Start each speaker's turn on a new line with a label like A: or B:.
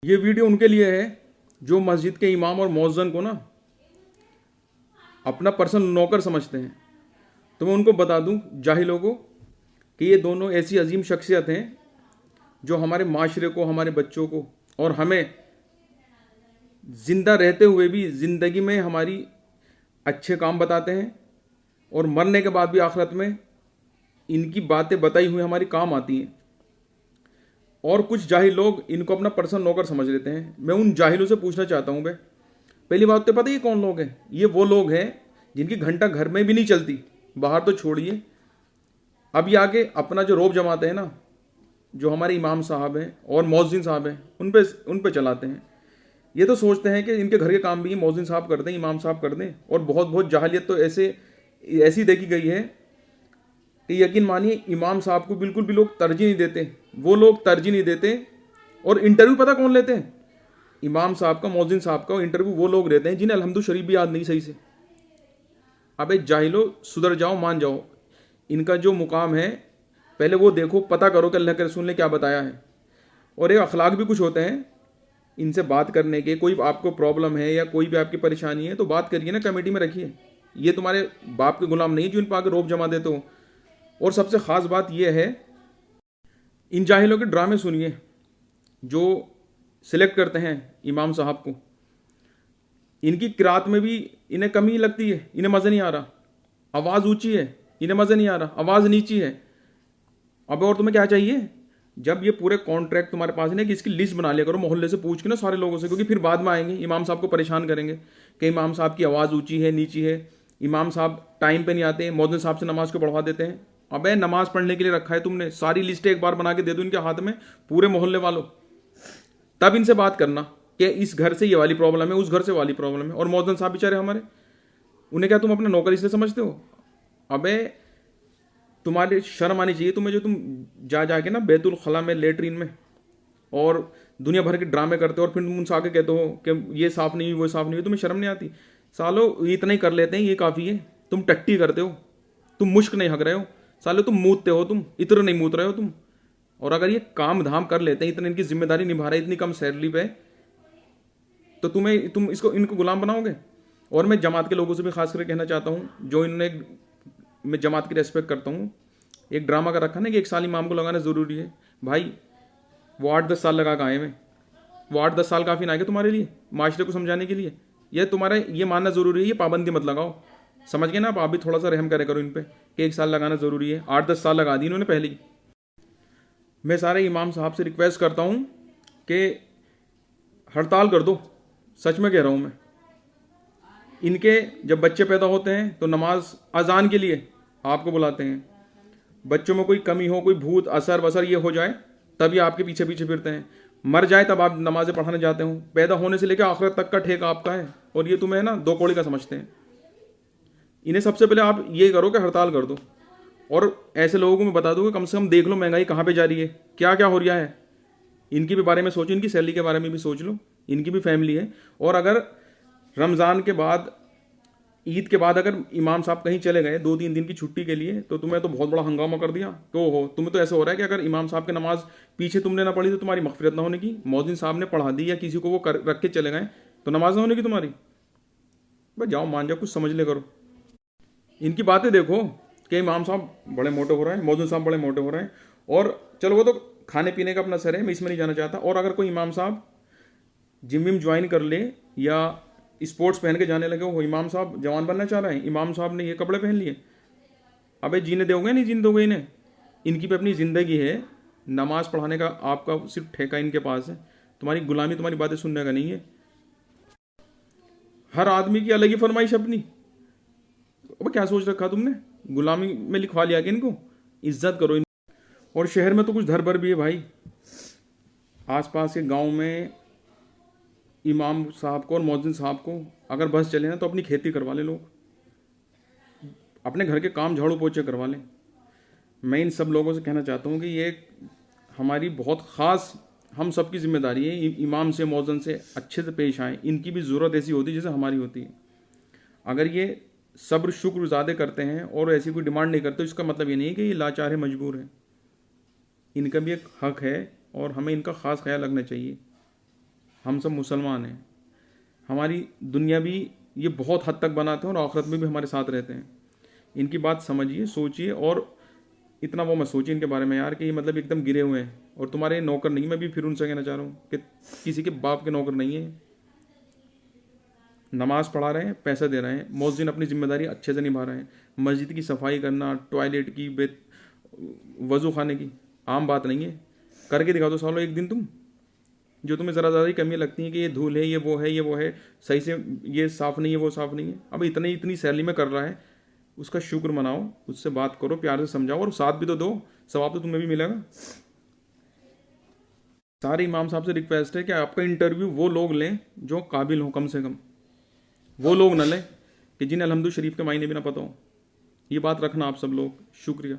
A: ये वीडियो उनके लिए है जो मस्जिद के इमाम और मौज़्ज़िन को ना अपना पर्सनल नौकर समझते हैं। तो मैं उनको बता दूं जाहिलों को कि ये दोनों ऐसी अजीम शख्सियत हैं जो हमारे माशरे को, हमारे बच्चों को और हमें ज़िंदा रहते हुए भी ज़िंदगी में हमारी अच्छे काम बताते हैं और मरने के बाद भी आखिरत में इनकी बातें बताई हुई हमारी काम आती हैं। और कुछ जाहिल लोग इनको अपना पर्सनल नौकर समझ लेते हैं। मैं उन जाहिलों से पूछना चाहता हूँ, भाई पहली बात तो पता है ये कौन लोग हैं? ये वो लोग हैं जिनकी घंटा घर में भी नहीं चलती, बाहर तो छोड़िए। अब ये आके अपना जो रोब जमाते हैं ना, जो हमारे इमाम साहब हैं और मौज़्ज़िन साहब हैं, उन पे चलाते हैं। ये तो सोचते हैं कि इनके घर के काम भी मौज़्ज़िन साहब कर दें, इमाम साहब कर दें। और बहुत बहुत जाहिलियत तो ऐसी देखी गई है कि यकीन मानिए इमाम साहब को बिल्कुल भी लोग तरजीह नहीं देते। वो लोग तरजीह नहीं देते। और इंटरव्यू पता कौन लेते हैं? इमाम साहब का, मौज़्ज़िन साहब का इंटरव्यू वो लोग लेते हैं जिन्हें अल्हम्दु शरीफ भी याद नहीं सही से। अबे जाहिलो, सुधर जाओ, मान जाओ। इनका जो मुकाम है पहले वो देखो, पता करो कि अल्लाह के रसूल ने क्या बताया है। और ये अखलाक भी कुछ होते हैं इनसे बात करने के। कोई आपको प्रॉब्लम है या कोई भी आपकी परेशानी है तो बात करिए ना, कमेटी में रखिए। ये तुम्हारे बाप के गुलाम नहीं है जो इन पर आके रोब जमा देते हो। और सबसे ख़ास बात यह है, इन जाहिलों के ड्रामे सुनिए जो सिलेक्ट करते हैं इमाम साहब को। इनकी किरात में भी इन्हें कमी लगती है, इन्हें मज़ा नहीं आ रहा। आवाज़ ऊंची है, इन्हें मज़ा नहीं आ रहा। आवाज़ नीची है। अब और तुम्हें क्या चाहिए? जब ये पूरे कॉन्ट्रैक्ट तुम्हारे पास है ना कि इसकी लिस्ट बना लिया करो मोहल्ले से पूछ के ना, सारे लोगों से, क्योंकि फिर बाद में आएंगे इमाम साहब को परेशान करेंगे कि इमाम साहब की आवाज़ ऊंची है, नीची है, इमाम साहब टाइम पे नहीं आते, मौज़्ज़िन साहब से नमाज को पढ़वा देते हैं। अबे नमाज पढ़ने के लिए रखा है तुमने, सारी लिस्टें एक बार बना के दे दो इनके हाथ में, पूरे मोहल्ले वालों। तब इनसे बात करना कि इस घर से ये वाली प्रॉब्लम है, उस घर से वाली प्रॉब्लम है। और मौज़्ज़िन साहब बेचारे हमारे, उन्हें क्या तुम अपना नौकर इसलिए समझते हो? अबे तुम्हारी शर्म आनी चाहिए तुम्हें, जो तुम जा जाके ना बैतुल खला में, लेटरिन में और दुनिया भर के ड्रामे करते हो और फिर तुम उनसे आके कहते हो कि ये साफ़ नहीं हुई, वो साफ़ नहीं हुई। तुम्हें शर्म नहीं आती? सालो इतना ही कर लेते हैं, ये काफ़ी है। तुम टट्टी करते हो, तुम मुश्क नहीं हक रहे हो। सालो तुम मूतते हो, तुम इत्र नहीं मूत रहे हो तुम। और अगर ये काम धाम कर लेते हैं, इतनी इनकी जिम्मेदारी निभा रहे, इतनी कम सैलरी पे, तो तुम इनको गुलाम बनाओगे? और मैं जमात के लोगों से भी खास करके कहना चाहता हूँ, जो इन्होंने, मैं जमात की रेस्पेक्ट करता हूँ, एक ड्रामा का रखा ना कि एक साल इमाम को लगाना ज़रूरी है। भाई वो 8-10 साल लगा के आए में, वो 8-10 साल काफ़ी ना आएगा तुम्हारे लिए माशरे को समझाने के लिए? ये तुम्हारा ये मानना ज़रूरी है, ये पाबंदी मत लगाओ। समझ गए ना आप भी थोड़ा सा रहम करे करो इन पे कि 1 साल लगाना ज़रूरी है। 8-10 साल लगा दी इन्होंने पहले ही। मैं सारे इमाम साहब से रिक्वेस्ट करता हूँ कि हड़ताल कर दो। सच में कह रहा हूँ मैं। इनके जब बच्चे पैदा होते हैं तो नमाज अजान के लिए आपको बुलाते हैं। बच्चों में कोई कमी हो, कोई भूत असर वसर ये हो जाए, तभी आपके पीछे पीछे फिरते हैं। मर जाए तब आप नमाज़ें पढ़ाने जाते हो। पैदा होने से लेकर आखिरत तक का ठेका आपका है और ये तुम्हें ना दो कौड़ी का समझते हैं। इन्हें सबसे पहले आप ये करो कि हड़ताल कर दो। और ऐसे लोगों को मैं बता दूँ कि कम से कम देख लो महंगाई कहाँ पे जा रही है, क्या क्या हो रहा है। इनके भी बारे में सोचो, इनकी सैलरी के बारे में भी सोच लो। इनकी भी फैमिली है। और अगर रमज़ान के बाद, ईद के बाद अगर इमाम साहब कहीं चले गए 2-3 दिन की छुट्टी के लिए, तो तुम्हें तो बहुत बड़ा हंगामा कर दिया। तो हो तुम्हें तो ऐसा हो रहा है कि अगर इमाम साहब की नमाज पीछे तुमने ना पढ़ी तो तुम्हारी मगफिरत ना होने की। मौज़्ज़िन साहब ने पढ़ा दी या किसी को वो रख के चले गए तो नमाज ना होने की तुम्हारी। भाई जाओ, मान जाओ, कुछ समझ ले करो। इनकी बातें देखो कि इमाम साहब बड़े मोटे हो रहे हैं, मौज़्ज़िन साहब बड़े मोटे हो रहे हैं। और चलो वो तो खाने पीने का अपना सर है, मैं इसमें नहीं जाना चाहता। और अगर कोई इमाम साहब जिम विम ज्वाइन कर ले या स्पोर्ट्स पहन के जाने लगे, वो इमाम साहब जवान बनना चाह रहे हैं, इमाम साहब ने ये कपड़े पहन लिए, अबे जीने दोगे नहीं जीने दोगे इन्हें? इनकी भी अपनी ज़िंदगी है। नमाज पढ़ाने का आपका सिर्फ ठेका इनके पास है। तुम्हारी गुलामी तुम्हारी बातें सुनने का नहीं है। हर आदमी की अलग ही फरमाइश अपनी। अब क्या सोच रखा तुमने? गुलामी में लिखवा लिया कि इनको? इज्जत करो इन। और शहर में तो कुछ धर भर भी है भाई। आसपास के गांव में इमाम साहब को और मौज़्ज़िन साहब को अगर बस चले ना तो अपनी खेती करवा ले लोग, अपने घर के काम झाड़ू पोछे करवा लें। मैं इन सब लोगों से कहना चाहता हूँ कि ये हमारी बहुत ख़ास, हम सबकी जिम्मेदारी है इमाम से, मौज़्ज़िन से अच्छे से पेश आएँ। इनकी भी ज़रूरत ऐसी होती है जैसे हमारी होती है। अगर ये सब्र शुक्र ज़्यादा करते हैं और ऐसी कोई डिमांड नहीं करते, तो इसका मतलब ये नहीं है कि ये लाचार है, मजबूर है। इनका भी एक हक है और हमें इनका ख़ास ख्याल रखना चाहिए। हम सब मुसलमान हैं, हमारी दुनिया भी ये बहुत हद तक बनाते हैं और आखिरत में भी हमारे साथ रहते हैं। इनकी बात समझिए, सोचिए, और इतना वो मत सोचिए इनके बारे में यार कि ये मतलब एकदम गिरे हुए हैं और तुम्हारे नौकर नहीं। मैं भी फिर उनसे कहना चाह रहा हूँ कि किसी के बाप के नौकर नहीं है। नमाज पढ़ा रहे हैं, पैसा दे रहे हैं, मौज़िन अपनी जिम्मेदारी अच्छे से निभा रहे हैं। मस्जिद की सफाई करना, टॉयलेट की, वज़ू खाने की आम बात नहीं है। करके दिखा दो सालों एक दिन तुम, जो तुम्हें ज़रा ज़्यादा कमियाँ लगती हैं कि ये धूल है, ये वो है, ये वो है, सही से ये साफ़ नहीं है, वो साफ़ नहीं है। अब इतनी सैलरी में कर रहा है, उसका शुक्र मनाओ, उससे बात करो, प्यार से समझाओ और साथ भी तो दो, सवाब तो तुम्हें भी मिलेगा। सारे इमाम साहब से रिक्वेस्ट है कि आपका इंटरव्यू वो लोग लें जो काबिल हों, कम से कम वो लोग न लें कि जिन्हें अलहम्दुलिल्लाह शरीफ के मायने भी ना पता हो। ये बात रखना आप सब लोग। शुक्रिया।